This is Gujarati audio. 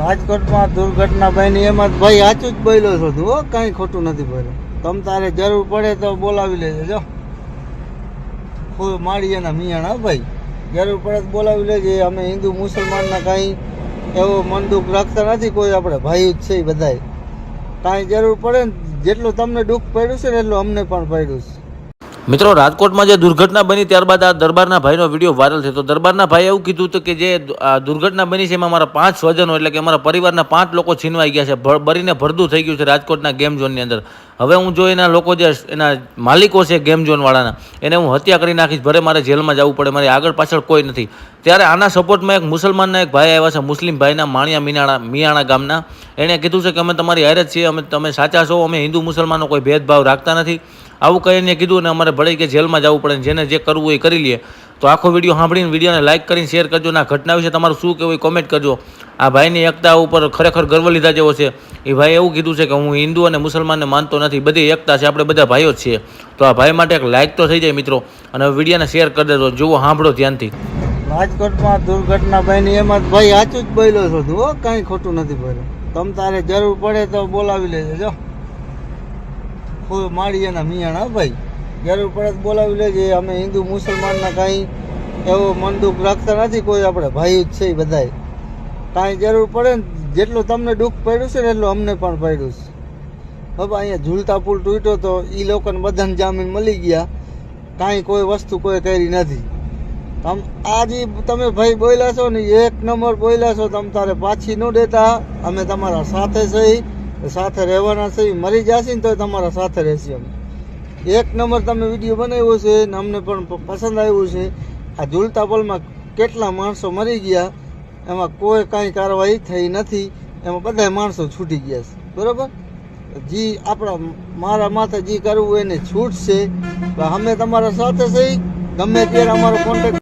રાજકોટમાં દુર્ઘટના બની એમાં ભાઈ સાચું જ બોલ્યો છો તું, હો કાંઈ ખોટું નથી બોલ્યો. તમ તારે જરૂર પડે તો બોલાવી લેજે. જો માળીયાના મિયાણા ભાઈ, જરૂર પડે તો બોલાવી લેજે. અમે હિન્દુ મુસલમાનના કાંઈ એવો મન દુઃખ રાખતા નથી. કોઈ આપણે ભાઈ જ છે બધાય. કાંઈ જરૂર પડે ને જેટલું તમને દુઃખ પડ્યું છે ને એટલું અમને પણ પડ્યું છે. મિત્રો, રાજકોટમાં જે દુર્ઘટના બની ત્યારબાદ આ દરબારના ભાઈનો વિડીયો વાયરલ થયો. તો દરબારના ભાઈએ એવું કીધું હતું કે જે દુર્ઘટના બની છે એમાં મારા 5 સ્વજનો એટલે કે અમારા પરિવારના 5 લોકો છીનવાઈ ગયા છે, બરીને ભરદું થઈ ગયું છે રાજકોટના ગેમ ઝોનની અંદર. હવે હું જો એના લોકો જે એના માલિકો છે ગેમ ઝોનવાળાના, એને હું હત્યા કરી નાખીશ, ભલે મારે જેલમાં જવું પડે, મારી આગળ પાછળ કોઈ નથી. ત્યારે આના સપોર્ટમાં એક મુસલમાનના એક ભાઈ આવ્યા છે, મુસ્લિમ ભાઈના માણિયા મિયાણા ગામના. એણે કીધું છે કે અમે તમારી હારે જ છીએ, તમે સાચા છો, અમે હિન્દુ મુસલમાનો કોઈ ભેદભાવ રાખતા નથી. આવું કહીને કીધું ને અમારે ભલે કે જેલમાં જવું પડે, જેને જે કરવું હોય એ કરી લઈએ. તો આખો વિડીયો સાંભળીને વિડીયોને લાઇક કરીને શેર કરજો. આ ઘટના વિશે તમારું શું કહેવું એ કોમેન્ટ કરજો. આ ભાઈની એકતા ઉપર ખરેખર ગર્વ લીધા જેવો છે. એ ભાઈએ એવું કીધું છે કે હું હિન્દુ અને મુસલમાનને માનતો નથી, બધી એકતા છે, આપણે બધા ભાઈઓ જ છીએ. તો આ ભાઈ માટે એક લાઇક તો થઈ જાય મિત્રો, અને વિડીયોને શેર કરી દેજો. જુઓ, સાંભળો ધ્યાનથી. રાજકોટમાં દુર્ઘટના બની એમાં ભાઈ સાચું જ બોલ્યો છો તું, હો કાંઈ ખોટું નથી બોલ્યો. તમ તારે જરૂર પડે તો બોલાવી લેજે. જો માળીયાના મિયાણા ભાઈ, જરૂર પડે તો બોલાવી લેજે. અમે હિન્દુ મુસલમાનના કાંઈ એવો મન દુઃખ રાખતા નથી. કોઈ આપણે ભાઈ જ છે બધાય. કાંઈ જરૂર પડે ને જેટલું તમને દુઃખ પડ્યું છે ને એટલું અમને પણ પડ્યું છે. હવે અહીંયા ઝૂલતા પુલ તૂટ્યો તો એ લોકોને બધાને જામીન મળી ગયા. કાંઈ કોઈ વસ્તુ કોઈ કરી નથી. આ જે તમે ભાઈ બોલ્યા છો ને, 1 નંબર બોલ્યા છો. તમે તારે પાછી ન દેતા. અમે તમારા સાથે છીએ, સાથે રહેવાના છે. મરી જશે ને તો તમારા સાથે રહેશે. અમે 1 નંબર તમે વિડીયો બનાવ્યો છે ને અમને પણ પસંદ આવ્યું છે. આ ઝૂલતા પુલમાં કેટલા માણસો મરી ગયા, એમાં કોઈ કાંઈ કાર્યવાહી થઈ નથી. એમાં બધા માણસો છૂટી ગયા છે. બરાબર, જે આપણા મારા માથે જે કરવું એને છૂટ છે. અમે તમારા સાથે છીએ. ગમે ત્યારે અમારો કોન્ટેક્ટ